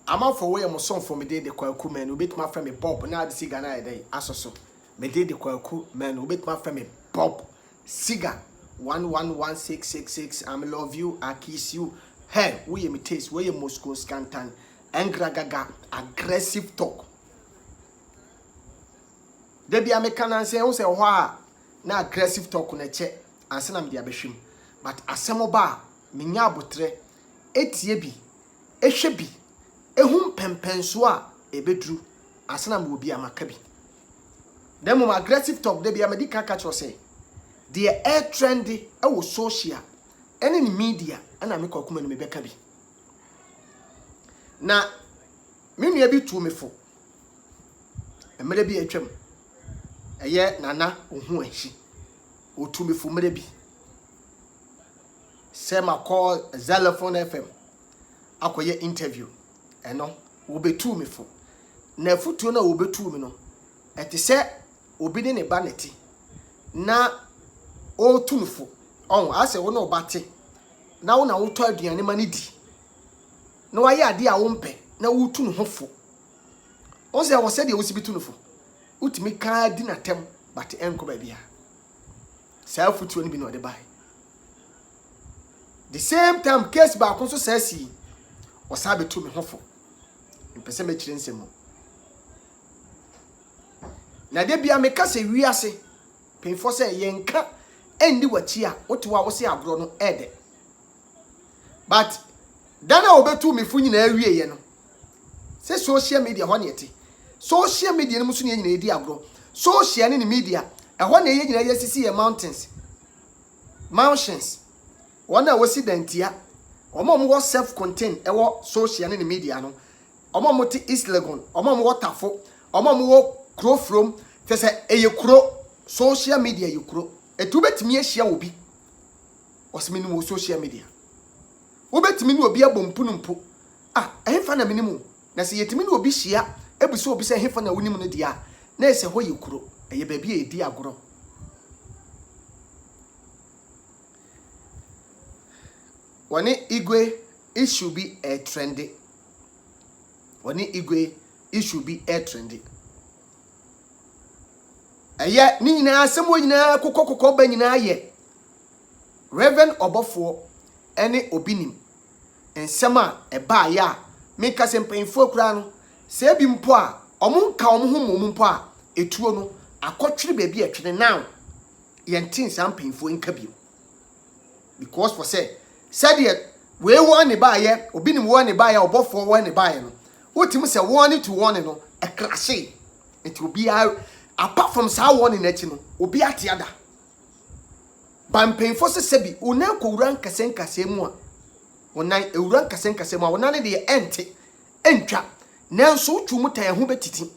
ama for way mo son for me dey the kwaku man obet ma frame pop na de siga na dey asoso me dey the kwaku man obet ma frame pop siga 111666 I love you I kiss you hey we me taste we Moscow scantan engragaga aggressive talk de bia me kan say wo say ho a na aggressive talk na che anse na me dia behwem but asemo ba me nya abotre etie bi ehwe bi ehum pempenso a ebedru anse na me obi amaka bi dem mo aggressive talk de bia me di kaka cho say the air trendy e wo social ene ni media ana me kokuma no me beka bi na me nua bi tu me fo emere bi atwam eye nana ohu ahi otu me fo mere bi sema call Xylophone FM akoye interview eno wo betu me fo na futuo na wo betu me no ete se obi ne ba neti na o tunfo on ase wo na obate na wo na wo to aduane ma ne di na wa ye ade a wo mpe na wo tunu hofo o se wo se de wo si bitunfo utimi ka di na tem but enko ba bia sa futuo ni bi no de bai the same time case ba kon so sa si o sa betu me hofo mpese me kire nsemo na de bia me ka se wiase penfo se yenka endi wachi a wotewa wo se agro no ede but dana obetu me fu nyina awie ye no se social media ho ne ete social media no musu ne nyina edi agro social ne media ho na ye nyina ye sisi ye mountains wana wasi dantia omo wo self contained ewo social ne media no omo ti East Legon omo wo tafo omo wo kro from tese eye kro social media ye kro etu betimi ahia obi osimi no social media wo betimi no obi abompunumpo ehfa na minimu na se yetimi no obi hia ebuso obi se ehfa na wonimu no dia na ese ho ye kro eye ba bia edi agoro wani igwe issue be a trendy wani igwe issue be a trendy eye ni nyina asemo nyina kokokoko ba nyina ye Reverend Obofo ene obinim ensema eba ya meka sempeinfo kura no se bi mpo a omunka omho mpo a etuo no akotwere ba bi atwene now yentin sampeinfo nka bio because for say said yet we won ne ba ye obinim won ne ba ye Obofo won ne ba ye no wotim se won to won no e crash it will be apart from sa won in echi no obi atiada bampeinfo se sebi onan ko wuran kasenkase mu a onan ewuran kasenkase mu a onan de ente entwa nanso twumu tan ho betiti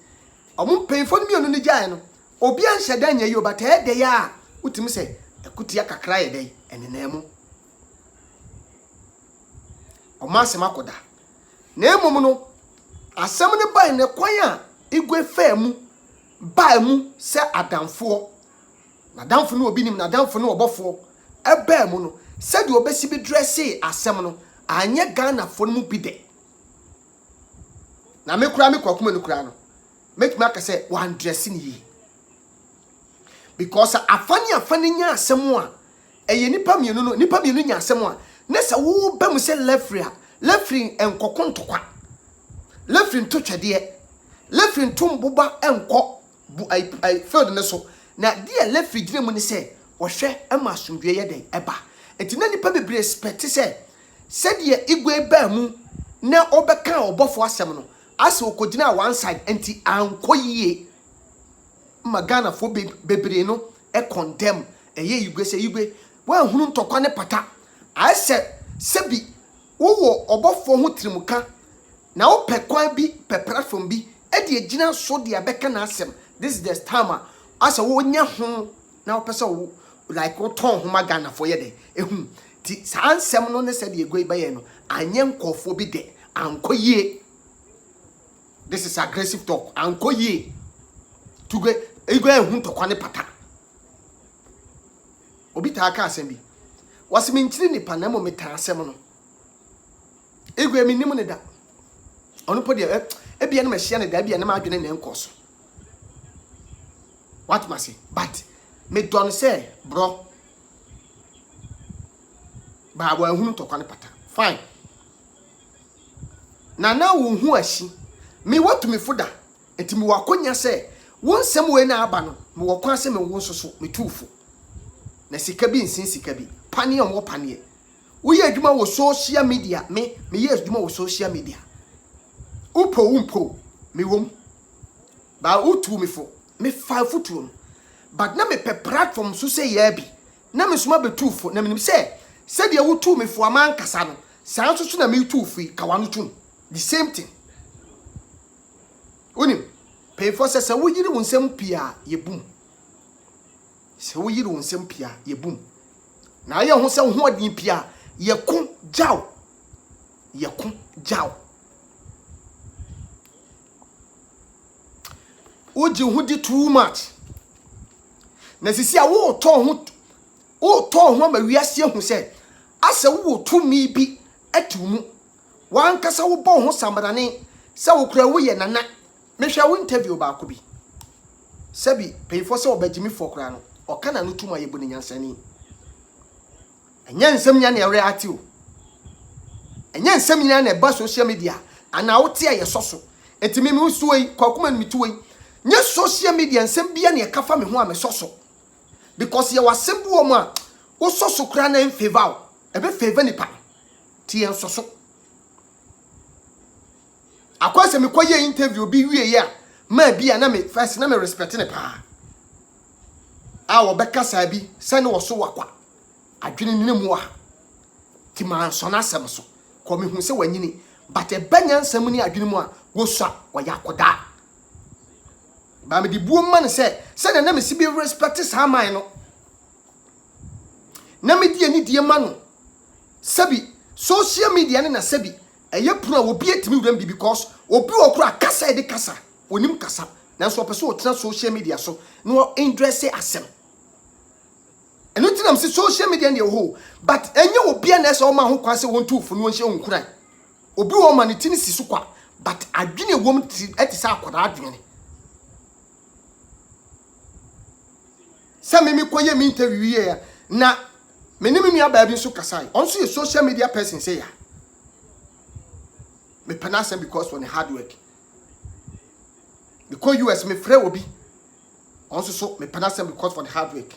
omum peinfo no mienu ne gyae no obi anhye dan ye obata e de ya wotim se ekutia kakra ye de enenemu omasem akoda na emum no asem ne ban ne kwan a igwe fa mu ba mu se adamfo na damfo no obi nim na damfo no Obofo eba mu no se de obesi bi dresse asem no anye Ghana fo no mu bi de na me kura me kwakuma no kura no make me aka say one dressing yi because afani nya asem a eye nipa mienu no nipa mienu nya asem a na se wo ba mu se lefri enkokontokwa lefri ntotwede lefri ntumboba enko bu ai field ne so na dia lefri gire mu ni se wohwe ama asomdwe ye den eba enti na nipa bebre expect se de igwe ba mu na obeka Obofo asem no ase okogina one side enti ankoyie magana fo bebre no e condemn eye igwe se igwe wa hunu ntokwa ne pata ase sebi wo Obofo ho trimuka na wo pekwan bi pe platform bi e de agina so de abeka na asem this is the time ase wo nya ho na wo pese wo like wo ton ho magana fo ye de ehum ti sansem no ne se de egoi baye no anye nkofo bi de ankoyie this is aggressive talk ankoyie tugwe egoi ehun tokwa ne pata obi ta aka asem bi wasimi nchiri nipa na mo meta asem no egwe mi nim ne da ono po de e bia na mahia ne da bia na ma adwene na enkoso what must say but me don say bro ba wa hunu to kwane pata fine na wo hu ashi me watu me foda enti me wakonya say won sem we na aba no me wakwan se me wo soso me tuufo na sika bi nsin sika bi pane am wo pane wo ye adwuma wo social media me ye adwuma wo social media umpo me wom ba utu me fo me fa futu but na me pe platform so say ya bi na me soma betuufo na me nim say said ya wutu me fo aman kasa no san so na me tuufo ka wano tum the same thing onim pay for say wo yiri wo nsem pia ye bum se wo yiri wo nsem pia ye bum na ye ho se ho odin pia ye ko jaw oji hu di too much na sisi a wo to ho ma wiase hu se asa wo to mi bi atumu wan kasa wo bo ho samrane se wo kura wo ye nana mehwa wo interview ba ko bi sabi pay for se obagimi for kura no o kana no tuma ye bu ne nyansani enya nsem nya na react o enya nsem nya na ba social media ana wo tie ye soso etimi mi suoi kwakoma mi tuoi nya social media nsem bia na ye kafa me ho a me soso because ye wasembu o ma wo soso kura na en favor ebe favor ni pa tie en soso akwase me koye interview bi wie ya ma bia na me first na me respect ne pa a wo beka sa bi se ne wo so wakwa adwene ne mu a ti man so na asem so ko me hu se wanyini but e banya nsem ni adwene mu a wo so wo yakoda ba me di buo man se na me si bi respect sa man no na me die ni die ma no sabi social media ne na sabi eye pro obi etimi wura mbi because obi okura kasa de kasa onim kasa na so pese o tena social media so no interest asem eno tinam se social media ne ho but enye obi na se o ma ho kwase won tuufo no nhye onkuran obi wo ma ne tini si so kwa but adwene wom etisa akoda adwene same mi koye mi interview ye na menimi nua ba bi so kasa onso ye social media person say ya me penasem because when hard work because US me frɛ obi onso so me penasem because for the hard work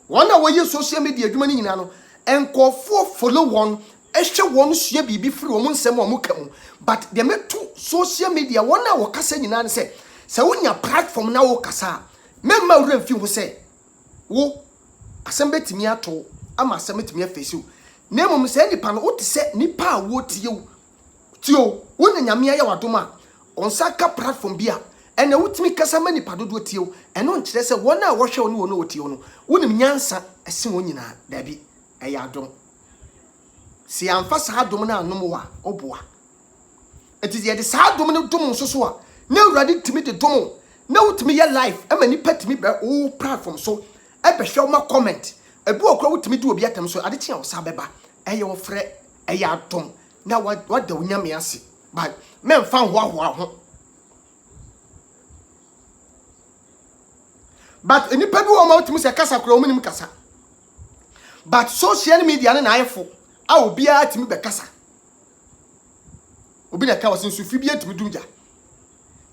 wonder why you social media adwuma ni nyina no enkofo follow one ehwe one sua bibi free wo nsɛm wo kamu but they me to social media one na wo kasa nyina ne sɛ wonya platform na wo kasa memma wura mfi ho sɛ wo asɛm betimi ato ama asɛm betimi afesi na mmom sɛ nipa no wote sɛ nipa a wo tio wona nyame ya wadoma onsaka platform bia ene wutimi kasa mani padodo tio eno nkyere se wona a wohwe wona wona otio no wonim nyansa ese wonyina dabi eya adom si amfa sa adom na anom wa oboa etizi ye de sa adom ne dom nsoso a na urade timi de dom na wutimi ye life ama ni patimi be o platform so ebehwe ma comment ebu okra wutimi de obi atam so ade tia wo sa beba eye wo frɛ eya adom na what the unyame ase but men fan ho but enipa bi wo ma otimi se kasa kura omunim kasa but social media na ayefo a obi a timi be kasa obi na ka wasin sufi bi atimi dunja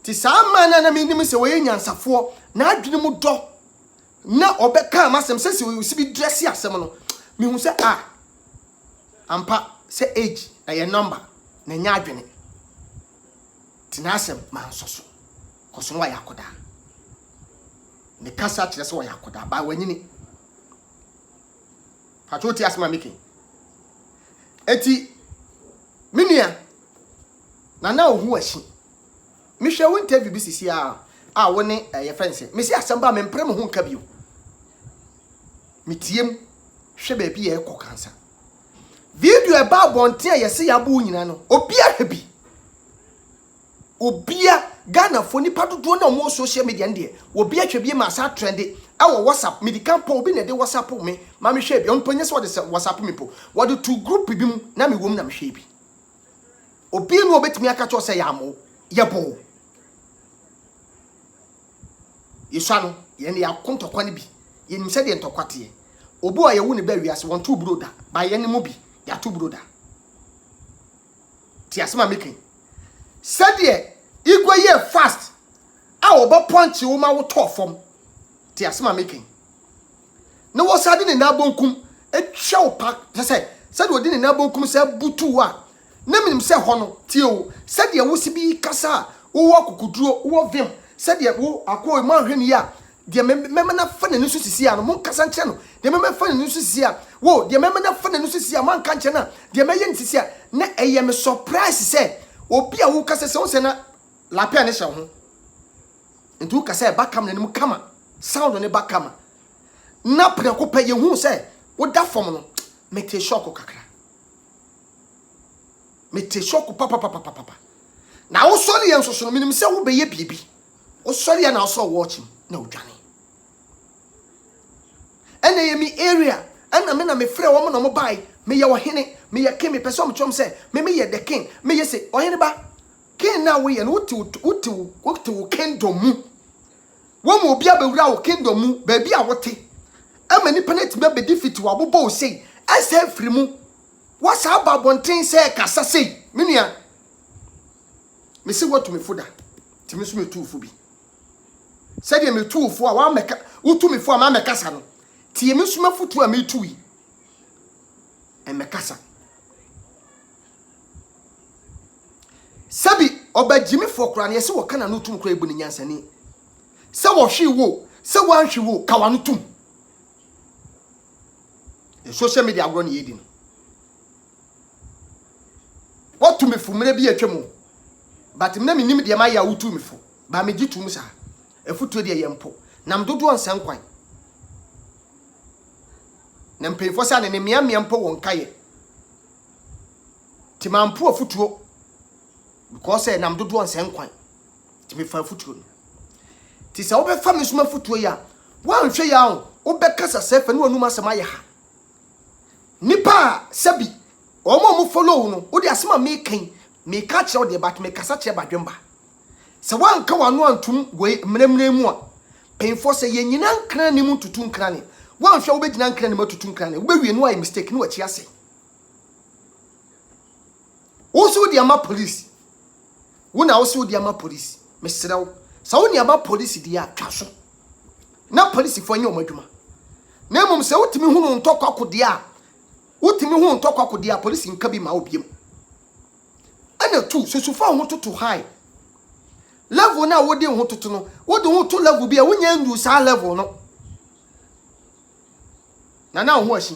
ti sama na menim se wo nyansafo na adwene mu do na obeka amasem se wo bi dress asem no me hu se ampa se age a number na nya adwene tinasem man soso koso wa yakoda ne kasa kire se wa yakoda ba wanyini patoti asema miki eti minia na ohu ashi mi hwe wo interview bi sisi a wo ne ye friends mi si asamba me mpre mo ho nka bio mi tiem hwe ba bi ye kokansa video eba bonte yesi yabo nyina no obia hwebi obia Ghana fo nipa dodo na mo social media ndie obia hwebi ma sa trend awo WhatsApp medical po obi na de WhatsApp me ma me hwe bi on ponye so de WhatsApp me po wo de two group bi mu na me wom na me hwe bi obi no obetimi aka cho say yamo yebo yeswa no ye ne yakontokwa ne bi ye nim se de ntokwate obi a ye wu ne ba wiase won to broda ba ye ne mo bi ya to broda ti asema making said ye igwe ye fast a obo punch wo ma wo to fom ti asema making no wo sade ne na bonkum etwa wo pa say said odi ne na bonkum say butu a na minim say ho no ti o said ye wo si bi kasa wo akukuduro wo vim said ye wo akọ ma hwene ya de mema na fa nanu so sisi a no mon kasa nche no de mema fa nanu so sisi a wo de mema na fa nanu so sisi a man ka nche na de meye nsisi a na eye me surprise say obi a wo kasa se wo se na lapia ne hye ho ntu kasa e bakam na nim kama sound ne bakama na preko pa ye hu say wo da fom no mete shock kakra mete shock papa na wo sori ye nsoso no minim say wo be ye bibi wo sori ye na so watching na odwane ene ye mi area ana me na me frɛ wo mo no mo bai me ye wo hene me ye king me pese mo chom say me ye the king me ye say ohene ba king na wo ye no wuti kingdom mu wo mo obi abewura wo kingdom mu ba bi a wote ama ni penalty me be defeat wo abobo sei asa firi mu wasa babonten say kasa sei menua me se watu me foda ti me so me tuufo bi said ye me tuufo a wa meka wutu me fo a ma meka sa no ti ye me so mafutu a me tuwi e meka sa sabi obajimi fo kra ne ye se wo kana no tum kra ebu ne nyansani se wo hwe wo se wo anhwe wo ka wa no tum e social media agro ne yedi no watu me fu mre bi atwam but me na me nim de ma ya wutu me fu ba me gitu mu sa efutu de yempo nam dodo ansan kwan na mpefo sa ne mia mpo won kaye ti mampo afutuo because say nam dodo ansan kwan ti me fa afutuo no ti sa obe fa me suma afutuo ya wan hwe ya ho obe kasa sefa ne wanuma asema ye ha nipa sabi omo mo follow no odi asema me kan me ka kire odi bat me kasa kire badwemba se wan ka wano antum we mnemne mu a penfo se ye nyina nkran ni mu tutu nkran ni wan hwe obegina nkran ni matutu nkran ni obewie no ay mistake ni wachi ase wo so di ama police wo na wo so di ama police mesrew sa wo ni ama police di a twaso na police fo anya omadwuma na mum se wotimi hunu ntokwa kode a wotimi hunu ntokwa kode a police nka bi ma obiem ana tu sosufa ho toto high level na wodi ho toto no wodi ho to level bi a wonya ndu sa level no na ho ashi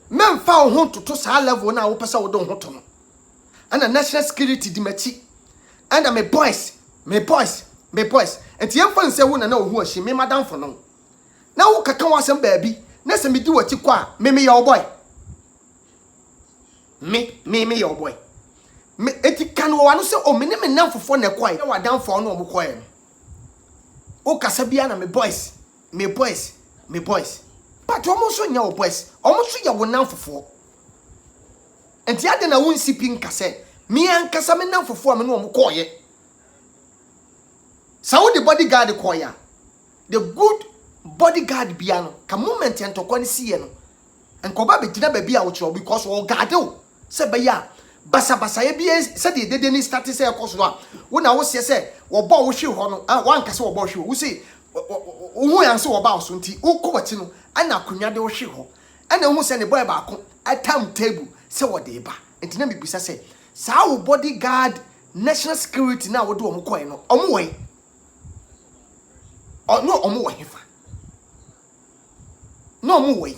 memfa ho toto sa level na wo pesa wodi ho to no ana national security di machi ana me boys enti yemfa nse wo na ho ashi me madam fo no na wo kaka wasem baabi na se me di wachi kwa me your boy me your boy me eti kan wo wanu se o me ne me namfofo na kwai na wadanfo no omkoe no o kasa bia na me boys but omo so nya wo boys omo so ya wo namfofo enti ade na wo nsipi nkase me ankasa me namfofo me no omkoe sa wo the bodyguard koya the good bodyguard bia no ka moment entokwa ni siye no enkoba be gina ba bia wo chiro because wo guard o se ba ya basa ye bia se de dede ni start se ekoso a wo na wo se se wo bo wo hwe ho no wan kase wo bo hwe wo se wo yan se wo ba so nti wo ko bachi no ana akonwa de wo hwe ho ana hu se ne boy ba ko atam table se wo de ba nti na bibisa se sa wo bodyguard national security na wo de wo mkoe no omo we no omo we fa no omo we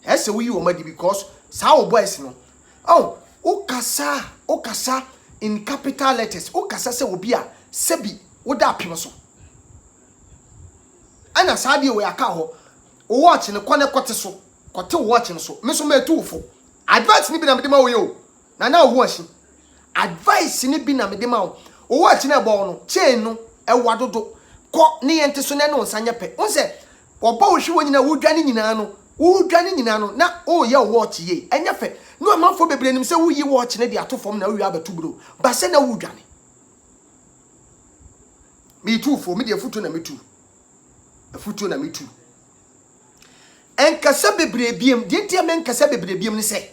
ese wo yi wo madi because sa wo boys no oh okasa in capital letters okasa se obi a sebi woda apem so ana saade we aka ho o watch ne kone kote so kote watch ne so me so me tuufo advice ni bi na me de ma wo yo na ho ashi advice ni bi na me de ma wo o watch ne bo no chain no ewa dodo ko ne yente so ne no nsanya pe won se oba wo hwe wonyina wodwane nyina no wo dwane nyina no na o ye watch ye enya fe no amanfo bebre nim se wo yi watch ne de atofom na wo abetu bro ba se na wo dwane me tu fo me de futu na me tu afutu na me tu enkasa bebre biem de ntia me enkasa bebre biem ne se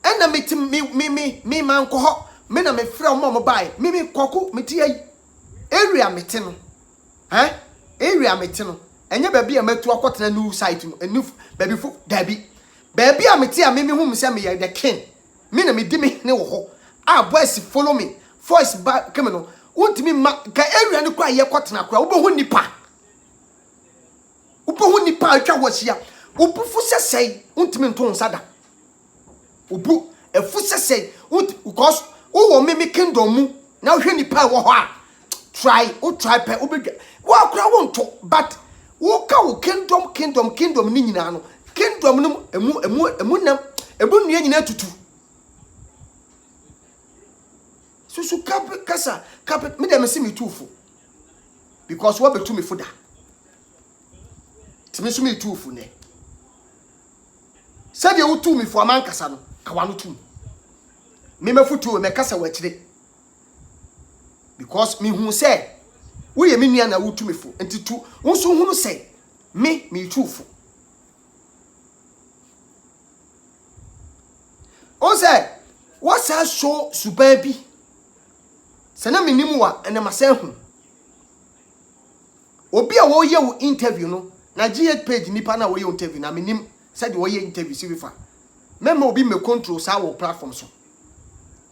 ena metim me man ko ho me na me frɛ mo bai me koko meti ai area meti no area meti no enye baabi a metu akotena new site no enu baabi fu dabi baabi a meti a me hu se me ye the king me na me di me ne wo ho a boys follow me voice back come no wontimi ma ka area ne kwa ye kotena kora wo bo hu nipa atwa wo hia wo bufu sesei wontimi nton sada obu efu sesei because wo me kingdom mu na wo hwe nipa wo ho a try pe obedwa wo akora wo nto but wo ka wo kingdom ni nyina no kingdom no emu nam ebu nua nyina tutu susu kasa me dem se me tufu because wo betu me foda timi so me tufu ne said you tu me for man kasa no kawano tu me mafutu me kasa wa kire because me hu say wo ye me nua na wo tu me fo entitu wo so hunu say me tufu o say what sa show subabi sana minimu wa ena masehu obi a wo ye wo interview no na GH page nipa na wo ye interview na minim said wo ye interview si bifa memo obi me control sa wo platform so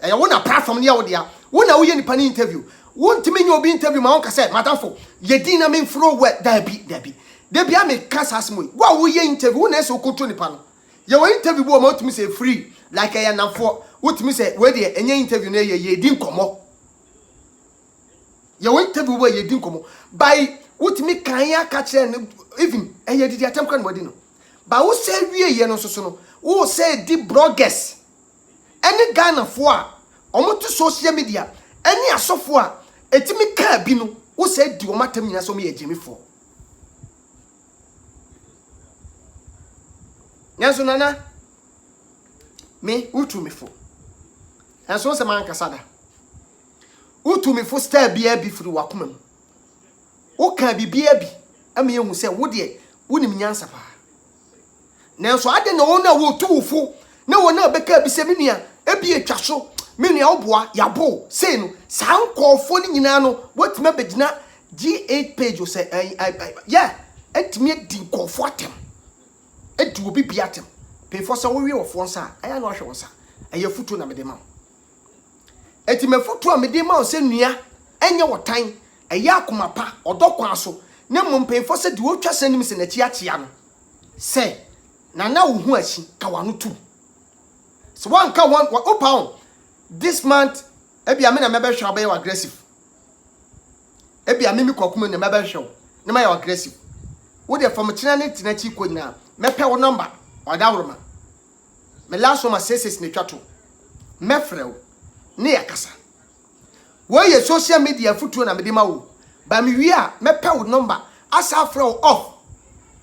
eya wo na platform ne ya wo dia wo na wo ye nipa ni interview wo ntimi nye obi interview ma won ka say madamfo ye din na me flow we dabi a me kasa asmo wo ye interview wo na so control nipa no ye wo interview bo ma otimi say free like eya nafo wo timi say we de enye interview na ye din komo ye wo interview bo ye din komo by wotimi kan ya ka kire even eye didi atem kan wodi no ba wo say wie ye no so no wo say di bloggers any Ghana fo a omoto social media any asofo a etimi ka bi no wo say di o matam nyina so me ye jemi fo nyanso nana me utu me fo enso se man kasada utu me fo star bia bi firi wakoma mu wo ka bibia bi ame yehu se wo de wonim nyansa pa nanso ade na wona wo tuufo na wona beka bi se menua ebi atwa so menua oboa yabo sei no sankofo ni nyina no watima begina G8 page o se yeah etimi di nkofo atem edi obi bi atem pe for se wo wi ofo nsa aya na ohwe nsa aya futu na mede ma etime futu a mede ma o se nua enye wotan aya akoma pa odokwa so na mompefo se di wotwa sanim se na chi atia no se na wo hu achi ka wano tu so one ka one opa this month ebia me na mebe hwa ba aggressive ebia me kokuma na mebe hwa na ma aggressive wo de from china ne tinachi ko nyina mepe wo number odawroma me last one says ne twato mefrew ne yakasa wo ye social media futuo na mede ma wo ba me wi a mepe wo number asa frew off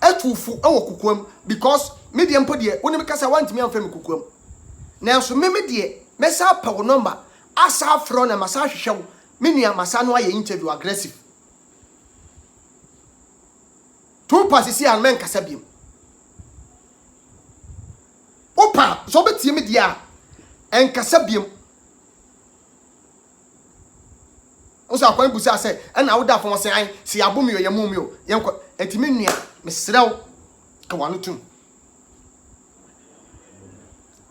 etufu ewo kukwam because medium po de woni me kasa want me amfa me kukwam na so me de mesa pa wo number asa frew na masa hwehwe wo me nua masa no aye interview aggressive two passes here and men kasa biem opa so betie me dia en kasa biem oso akwan busa say na wo da fo say an si abom yo yamum yo yenko etimi nua mesrew ka wano tum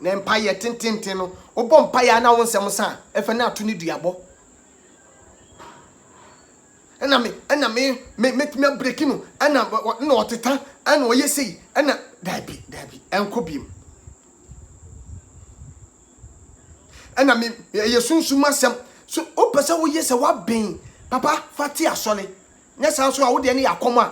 na empire tintintin no obo empire na wonsem sa efe na ato ni duabo ena me break no ena na oteta ena oyesei ena dabi enko biem ena me yesunsu masem so opesa wo yese wa ben papa fati asole nya san so a wo de ne yakoma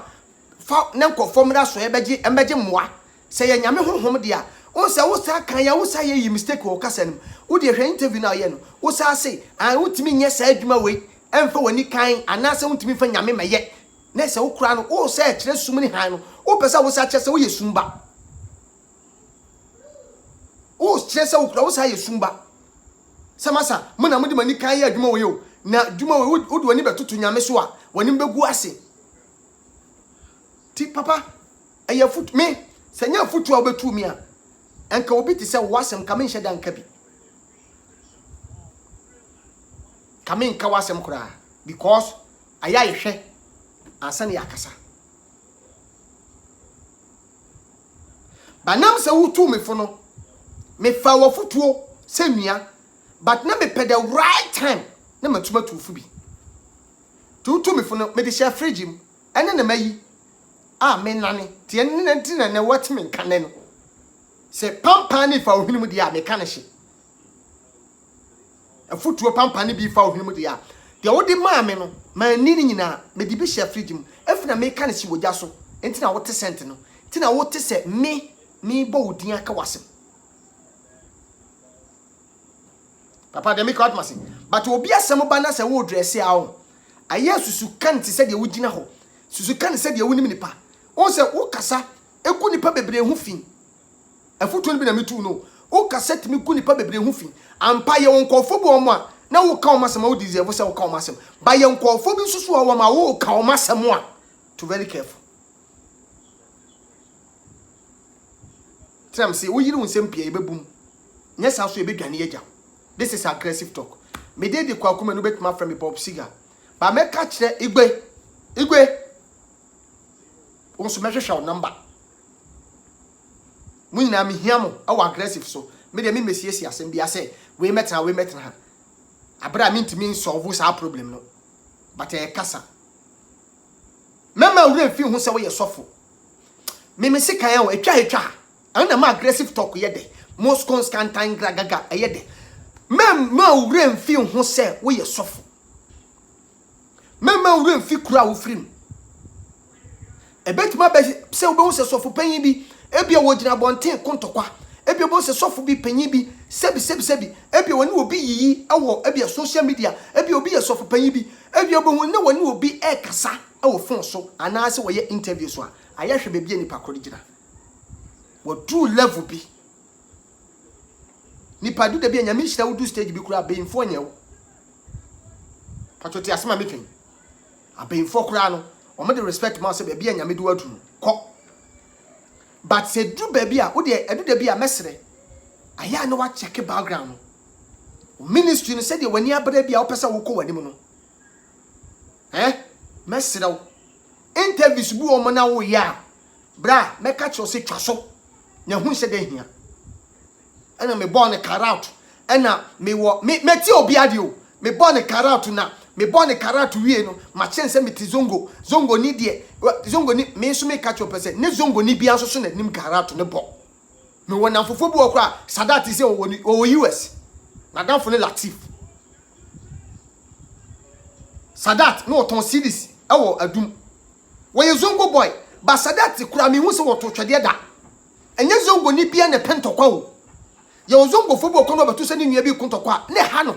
fa ne nkofom da so embeje moa se ye nyame honhom de a on se wo sa kan ya wo sa ye mistake wo kasa nim wo de hwe interview na ye no wo sa se an wo timi nya sa adwuma we emfa wani kan anase wo timi fa nyame meye na se wo kura no wo sa kire sum ni han no O pesa wo sa chese wo ye sumba. O chese wo kura wo sa ye sumba. Samasa mo na mo de mani kan ye adwuma wo yo. Na adwuma wo de wani betoto nyame so a wani begu ase. Ti papa aya foot me senya foot wo betu mi a enka obi ti se wo asem ka me nhye dan ka bi. Ka me nka wasem kura because aya yehwe ansa ne yakasa. Banam se wutu me fo no me fa wo fotuo se nua but na me pɛ the right time na matuma tufu bi tutu me fo no me de share fridge mu ene na mayi a me nane tie ne ntina na wat me nkane no se pampa ni fa ohini mu dia me ka ne hye afutuo pampa ni bi fa ohini mu dia de wo de ma me no ma ni nyina me de bi share fridge mu afina me ka ne hye wogya so ntina wo te sent no ntina wo te se me bo odin aka wasem. Papa de make out masin but obi asem ba na se wo dress a wo aye susu kan te se de wo gina ho susu kan se de wo nim nipa on se wo kasa eku nipa bebre hu fin afutu no bi na metu no wo kasa timi ku nipa bebre hu fin ampa ye won kofo bo mo a na wo ka o masem wo deserve se wo ka o masem ba ye nkofo bi susu wo ma wo ka o masem a to very careful. Tram say wo yiri won sem pia e bebum nyesa so e bedwane agya. This is aggressive talk. Me dey the kwakuma no betuma from me Bob Siga. Ba me ka kire igwe. Onso me hwehwe number. Mu nyina me hiamo awa aggressive so. Me dey me mesiesie asem bia say we metna ha. Abra me ntimi solve sa problem no. But e kasa. Mema wure fi hu se we ye sofo. Me sika ya o etwa. Ana ma aggressive talk ye de. Most constant time gaga ye de. Mema wure mfi hu se we ye sofo. Mema wure mfi kura wo frim. Ebetima be se wo be se sofo panyin bi ebia wo gina bonten kontokwa. Ebia bo se sofo bi panyin bi sebi ebia woni obi yiyi awo ebia social media ebia obi ye sofo panyin bi ebia bo hu ne woni obi e kasa awo fon so ana se wo ye interview so a ayahwe be bia nipa koro gina. Wo true level bi nipa du de bia nyame hira wo du stage bi kura be info nyewo patoti asema metin abemfo kura no o me de respect ma se be bia nyame du adu ko but se du be bia wo de edu de bia mesre aya no wa check background no ministry no se de wani abra bia wo pesa wo ko wani mu no mesre wo interviews bu o mo na wo ya bra me ka cho se twaso nya hu se de hia ana me born karat ana me wo me ti obi ade o me born karat na me born karat wie no ma chense me ti zongo ni de zongo ni me so me catch up person ne zongo ni bia so na nim karat ne bo me wona fofo bu okra sadat se o US na dan fo ne Latif sadat no ton series ewo adum wo ye zongo boy ba sadat kura me hu se wo to twede da enye zongo ni bia ne pentokwa o ye zongo fo bu okra no beto se ni nua bi kuntokwa ne ha no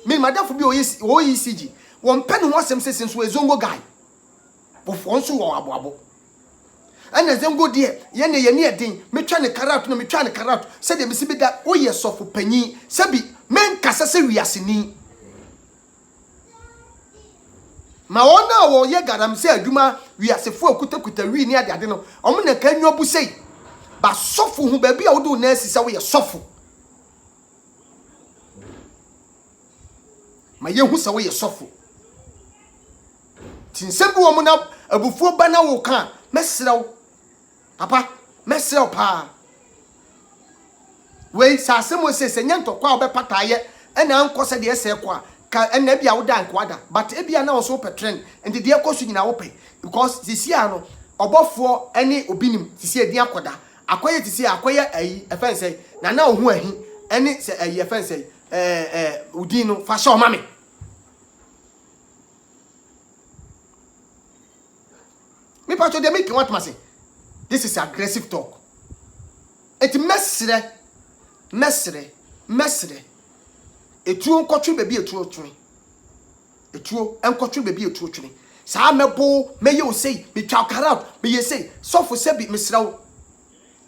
me madam fo bi o ECG won pen ho asem sesen so zongo guy bo fo nso wo aboabo ana zongo de ye ne edin metwa ne karat no metwa ne karat se de mesi bi da o ye sofo panyi se bi men kasa se wiase ni ma wona wo ye garam se aduma wiase fo akutakuta wi ni ade no omo na ka nwobu sei ba sofo hu ba bi a wo do na asisa wo ye sofo ma ye hu se wo ye sofo tinsembu wo mo na abufuo ba na wo ka mesrew papa mesrew pa we sasemo se nyanto kwa obepata ye ena ankose de ese kwa ka ena bia wo dan kwada but ebia na wo so petren enti de ekosu nyina wo pe because sisia no obofo ene obinim sisia din akoda akoye sisia akoye ayi efense na ohu ahi ene se ayi efense udin no fa sha mame me pacho de make what must say this is aggressive talk it mesre etuo nkotwe bebi etuo twene etuo enkotwe bebi etuo twene Sa mebo meye o sei me twa karat me ye sei sofo se bi mesrawo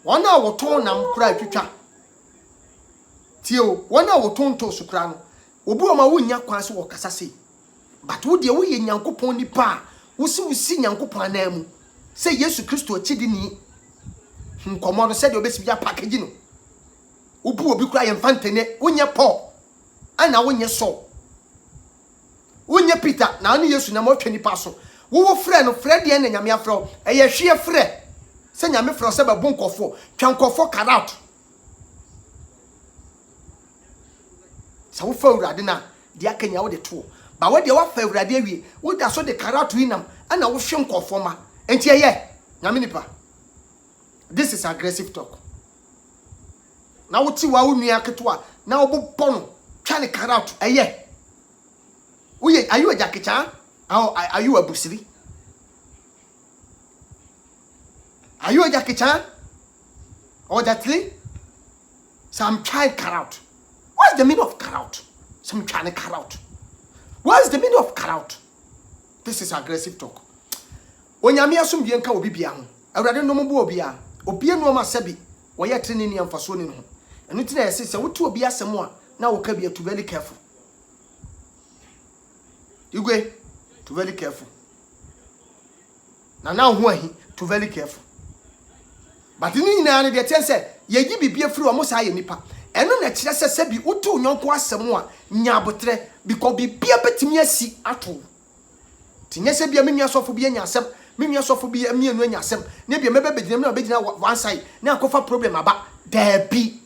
wona woton nam kura twitwa tio wona woton to so kura no obi o ma wonya kwan so wo kasa sei but wo de wo ye nyankopon ni pa wo si nyankopon anamu se Yesu Kristo akidi ni nkomo no se de obesi bia package no obu obi kura ye mfantene wonya Paul ana wonya so wonya Peter na anu Yesu na mo twani pa so wo frɛ no frɛ de na nyame afrɛ ɛyɛ hwe frɛ se nyame frɛ se ba bon kofo twa nkofo karat sa wo fa urade na de akanya wo de to ba wo de wo fa urade awie wo da so de karat winam ana wo hwe nkofo ma enti ɛyɛ nyame nipa. This is aggressive talk. Na wo ti wa wo nua ketewa na wo bobɔ no twa ne karat ɛyɛ uye are you a jakecha? Are you a busiri? Are you a jakecha? Or datly? Some child cut out. What's the meaning of cut out? Some child cut out. What's the meaning of cut out? This is aggressive talk. Onyame asum bi enka obi bia ho. Awurade no mbo obi a. Obi enu ma sabi. Wo ye trene ni amfaso ni ho. Enu ti na yesi se wotu obi asem a na wo ka bi to very careful. You go to very careful. Now who ahi to very careful. But ni na ne de ten say ye gi bibie firi o mo sa ye nipa. Eno na kire se bi wotu nyonko asem a nya abotre because bibie betimi asi ato. Tinye se bia menua sofo bia nya asem, menua sofo bia mienu nya asem. Na bia mebe begina na begina one side. Na akofa problem aba. There be.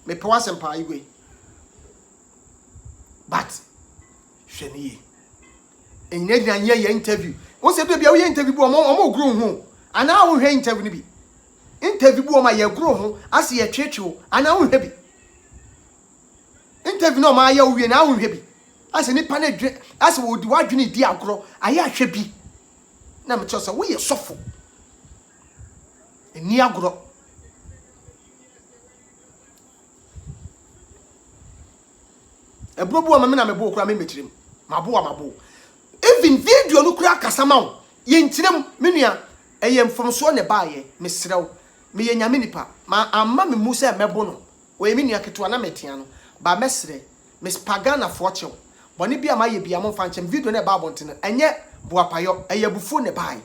Me pe wasem pa igwe. But sheni enyina nya ye interview won se bia we interview bu omo gro ho ana wo hwe interview ni bi interview bu o ma ye gro ho ase ye twetwe ana wo hwe bi interview no ma ye wo wie na wo hwe bi ase ni pa na dwe ase wo di wadwene di agro aye ahwe bi na me chosa wo ye sofo eni agro ebrobu ama me na me bo kura me mechirim mabo even video no kura kasama wo ye ntirem menua eye mfomso ne baaye mesrew me ye nyame nipa ma amma me musa mebo no wo ye menua keto na metia no ba mesre mes pagana fochew bone bia ma ye bia mo fanchem video ne ba bontene enye boapayo eye bufu ne baaye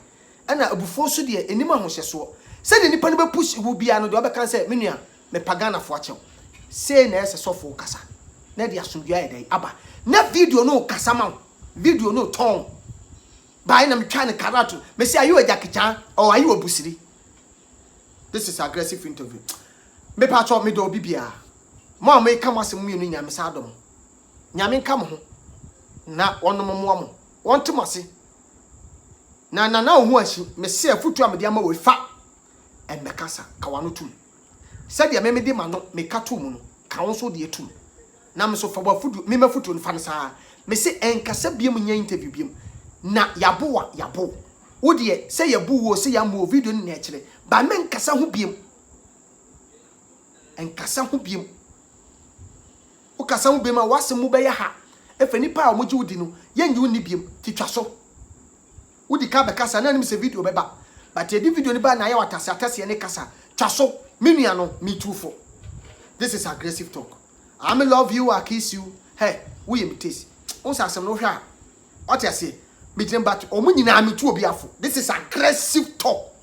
ana abufu so de enim ahohyeso se de nipa no be push wo bia no de obeka se menua me pagana fochew se na ese sofo kasa na dia asundua ye dai aba na video no kasama video no ton by na mtwa ne karatu me say are you a jakecha or are you a busiri? This is aggressive interview me pa cho me do bibia mo me kam asem mu enu nyame sa dom nyame kam ho na wonom mo mo wonto ase na ho ashi me say afutu amede ama we fa e me kasa ka wano tum said ya me de ma no me ka to mu no ka won so de etum na me so fa ba fudu me mafutu no fa no saa me se enkasa biem nya interview biem na yabo wo de se yabu wo se yamo video ni na kire ba me enkasa ho biem o kasa ho biem a wasemu be ya ha efe nipa a moji wudi no ye nyi woni biem titwa so wudi ka be kasa na nim se video be ba but e di video ni ba na ya atase ne kasa twa so menua no me too for. This is aggressive talk. I love you, I kiss you. Hey, we imitate. Once some no sha. What you say? Between but omu nyina me too obiafo. This is aggressive talk.